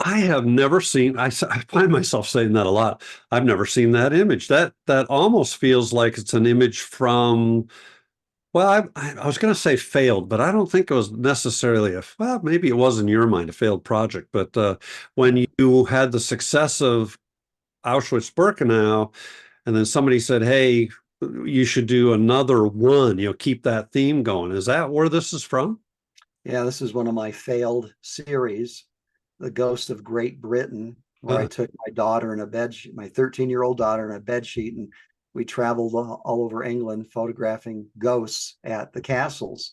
I have never seen, I find myself saying that a lot. I've never seen that image. That almost feels like it's an image from, well, I was going to say failed, but I don't think it was necessarily well, maybe it was in your mind, a failed project. But when you had the success of Auschwitz-Birkenau, and then somebody said, hey, you should do another one, keep that theme going. Is that where this is from? Yeah, this is one of my failed series, The Ghost of Great Britain, where I Uh, took my daughter in a bed sheet, my 13-year-old daughter in a bed sheet, and we traveled all over England photographing ghosts at the castles.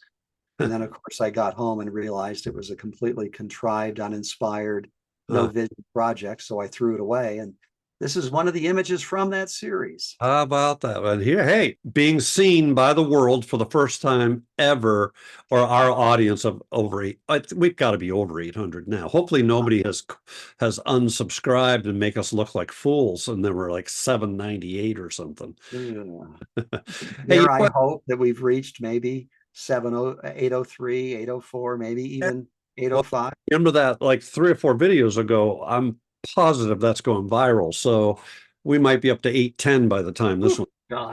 And then, of course, I got home and realized it was a completely contrived, uninspired, no uh, vision project. So I threw it away. And this is one of the images from that series. how about that? And here, hey, being seen by the world for the first time ever, or our audience of over eight, we've got to be over 800 now. Hopefully, nobody has unsubscribed and make us look like fools, and then we're like 798 or something. Yeah. Hey, There, I hope that we've reached maybe 803, 804, maybe eh, even well, 805. remember that like 3 or 4 videos ago? I'm positive that's going viral, so we might be up to 810 by the time this one.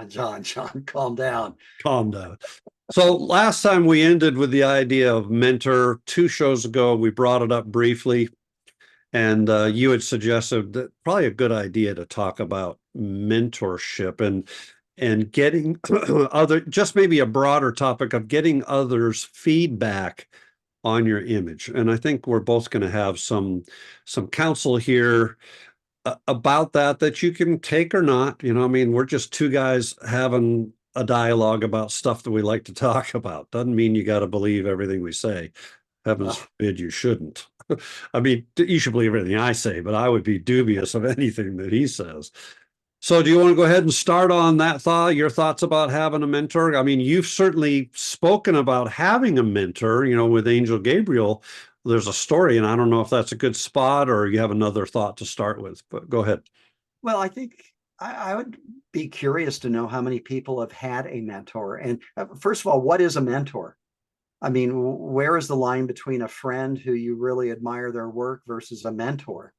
John, calm down. Calm down. So last time we ended with the idea of mentor. 2 shows ago, we brought it up briefly, and you had suggested that probably a good idea to talk about mentorship and getting other, just maybe a broader topic of getting others' feedback on your image. And I think we're both going to have some counsel here about that you can take or not. I mean, we're just two guys having a dialogue about stuff that we like to talk about. Doesn't mean you got to believe everything we say. Heavens Uh, forbid you shouldn't. I mean, you should believe everything I say, but I would be dubious of anything that he says. So, do you want to go ahead and start on that thought, your thoughts about having a mentor? I mean, you've certainly spoken about having a mentor, with Angel Gabriel. There's a story, and I don't know if that's a good spot or you have another thought to start with, but go ahead. well, I think I would be curious to know how many people have had a mentor. And first of all, what is a mentor? I mean, where is the line between a friend who you really admire their work versus a mentor?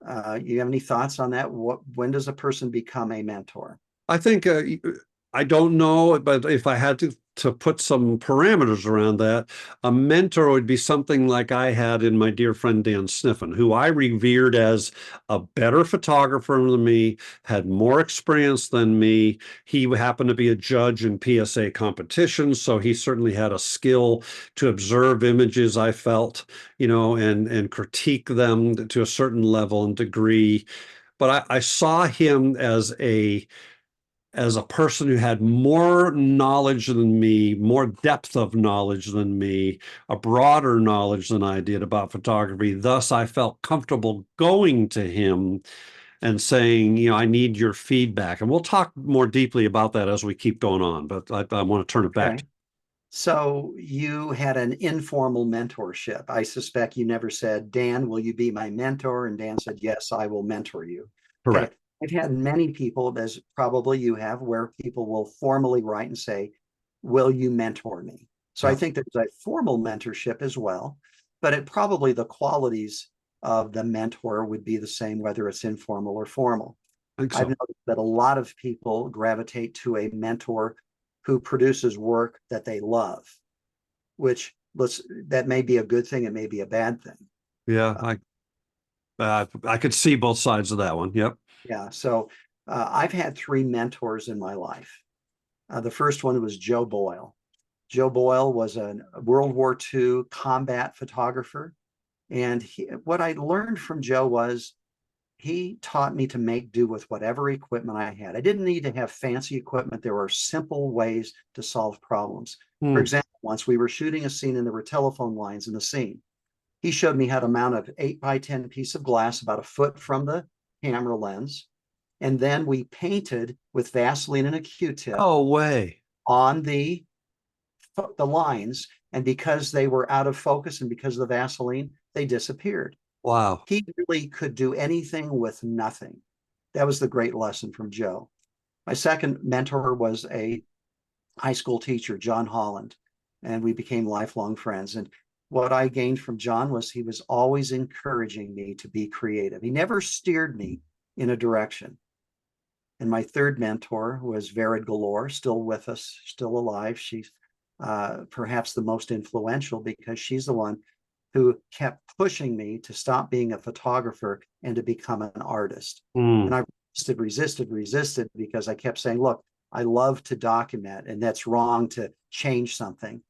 You have any thoughts on that? When does a person become a mentor? I think I don't know, but if I had to put some parameters around that, a mentor would be something like I had in my dear friend Dan Sniffen, who I revered as a better photographer than me, had more experience than me. He happened to be a judge in PSA competitions, so he certainly had a skill to observe images, I felt, and critique them to a certain level and degree. But I saw him as a person who had more knowledge than me, more depth of knowledge than me, a broader knowledge than I did about photography. Thus, I felt comfortable going to him and saying, I need your feedback. And we'll talk more deeply about that as we keep going on, but I want to turn it back Okay. to So you had an informal mentorship. I suspect you never said, Dan, will you be my mentor? And Dan said, yes, I will mentor you. Okay. correct. I've had many people, as probably you have, where people will formally write and say, will you mentor me? So I Yeah, think there's a formal mentorship as well, but it probably the qualities of the mentor would be the same, whether it's informal or formal. I think I've so. noticed that a lot of people gravitate to a mentor who produces work that they love, which that may be a good thing, it may be a bad thing. Yeah, Uh, I could see both sides of that one. Yep. yeah, so I've had three mentors in my life. The first one was Joe Boyle. Joe Boyle was a World War II combat photographer, and what I learned from Joe was he taught me to make do with whatever equipment I had. I didn't need to have fancy equipment. There were simple ways to solve problems. For Hmm. example, once we were shooting a scene and there were telephone lines in the scene. He showed me how to mount an 8 by 10 piece of glass about a foot from the camera lens. And then we painted with Vaseline and a Q-tip No way. on the lines. And because they were out of focus and because of the Vaseline, they disappeared. Wow. He really could do anything with nothing. That was the great lesson from Joe. My second mentor was a high school teacher, John Holland, and we became lifelong friends. And what I gained from John was he was always encouraging me to be creative. He never steered me in a direction. And my third mentor was Vered Galore, still with us, still alive. She's perhaps the most influential because she's the one who kept pushing me to stop being a photographer and to become an artist. Mm. And I resisted because I kept saying, look, I love to document, and that's wrong to change something.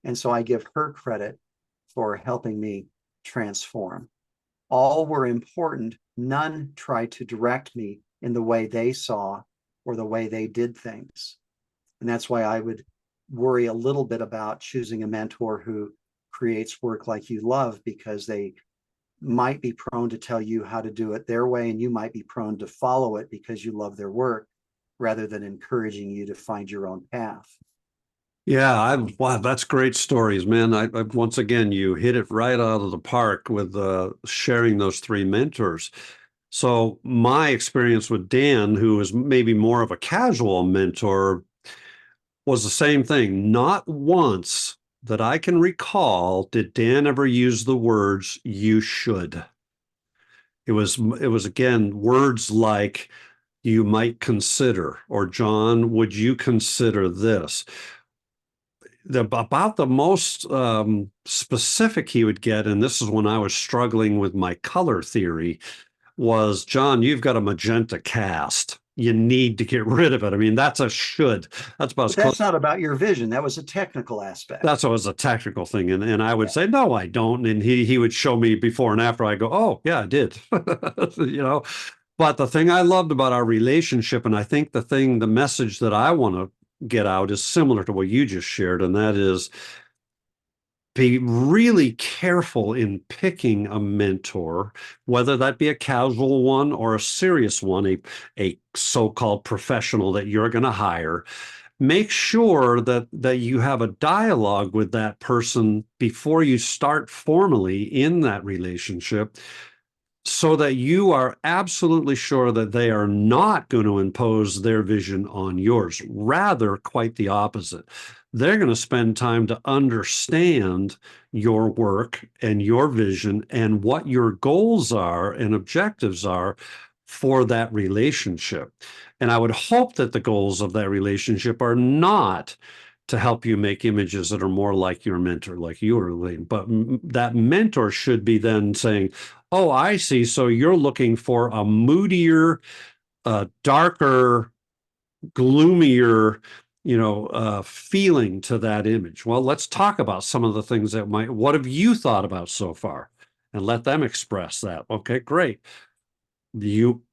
And so I give her credit for helping me transform. All were important. None tried to direct me in the way they saw or the way they did things. And that's why I would worry a little bit about choosing a mentor who creates work like you love, because they might be prone to tell you how to do it their way, and you might be prone to follow it because you love their work rather than encouraging you to find your own path. Yeah, wow, that's great stories, man. I once again, you hit it right out of the park with sharing those three mentors. So my experience with Dan, who is maybe more of a casual mentor, was the same thing. Not once that I can recall did Dan ever use the words "you should." It was again words like "you might consider" or "John, would you consider this?" About the most specific he would get, and this is when I was struggling with my color theory, was, "John, you've got a magenta cast. You need to get rid of it." I mean, that's a should. That's about as But close. that's not about your vision. That was a technical aspect. That's always a technical thing. And I would say, "No, I don't." And he would show me before and after. I go, "Oh, yeah, I did." You know, but the thing I loved about our relationship, and I think the message that I want to get out is similar to what you just shared, and that is be really careful in picking a mentor, whether that be a casual one or a serious one, a so-called professional that you're going to hire. Make sure that you have a dialogue with that person before you start formally in that relationship, so that you are absolutely sure that they are not going to impose their vision on yours. Rather, quite the opposite. They're going to spend time to understand your work and your vision and what your goals are and objectives are for that relationship. And I would hope that the goals of that relationship are not to help you make images that are more like your mentor, like you were leading, but that mentor should be then saying, "Oh, I see. So you're looking for a moodier, darker, gloomier, feeling to that image. Well, let's talk about some of the things what have you thought about so far?" And let them express that. Okay, great.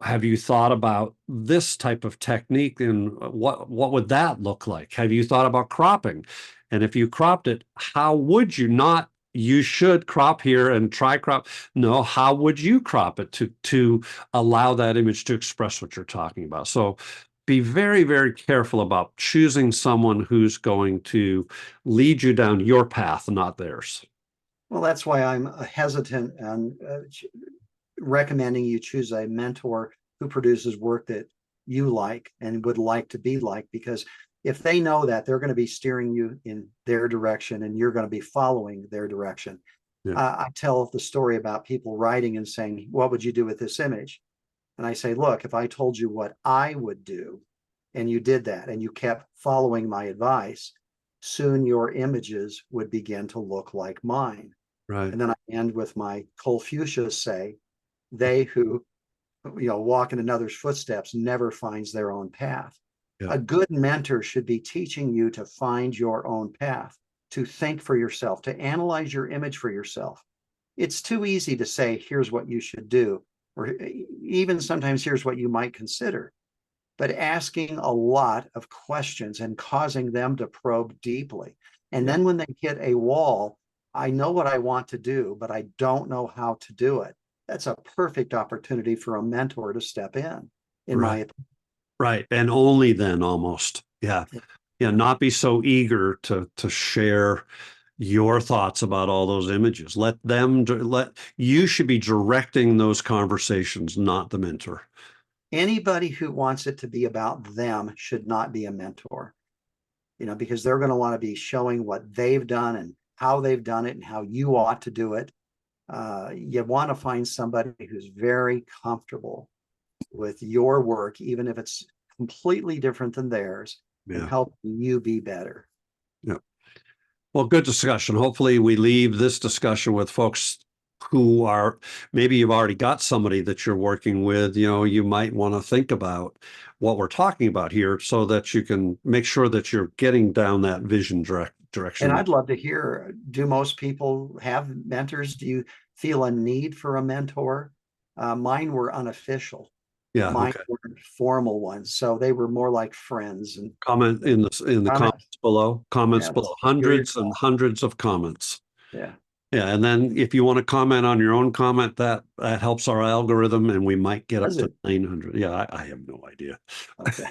Have you thought about this type of technique, and what would that look like? Have you thought about cropping? And if you cropped it, how would you not? You should crop here and try crop. No, how would you crop it to allow that image to express what you're talking about? So be very, very careful about choosing someone who's going to lead you down your path, not theirs. Well, that's why I'm hesitant and recommending you choose a mentor who produces work that you like and would like to be like, because if they know that, they're going to be steering you in their direction and you're going to be following their direction. Yeah. I tell the story about people writing and saying, what would you do with this image? And I say, look, if I told you what I would do and you did that and you kept following my advice, soon your images would begin to look like mine. Right. And then I end with my Confucius say, they who walk in another's footsteps never finds their own path. Yeah. A good mentor should be teaching you to find your own path, to think for yourself, to analyze your image for yourself. It's too easy to say, here's what you should do, or even sometimes here's what you might consider. But asking a lot of questions and causing them to probe deeply. And then when they hit a wall, I know what I want to do, but I don't know how to do it. That's a perfect opportunity for a mentor to step in my opinion. Right. And only then, almost. Yeah. Yeah. Not be so eager to share your thoughts about all those images. You should be directing those conversations, not the mentor. Anybody who wants it to be about them should not be a mentor, because they're going to want to be showing what they've done and how they've done it and how you ought to do it. You want to find somebody who's very comfortable with your work, even if it's completely different than theirs, and Yeah. helping you be better. Yeah. Well, good discussion. Hopefully we leave this discussion with folks who are, maybe you've already got somebody that you're working with, you might want to think about what we're talking about here so that you can make sure that you're getting down that vision direction. And I'd love to hear, do most people have mentors? Do you feel a need for a mentor? Mine were unofficial. Yeah. Mine Okay. weren't formal ones, so they were more like friends. And Comment in the comment, comments below. Comments yeah, below. hear Hundreds and yourself. hundreds of comments. Yeah. Yeah, and then if you want to comment on your own comment, that helps our algorithm, and we might get up Does to it? 900. Yeah, I have no idea. Okay.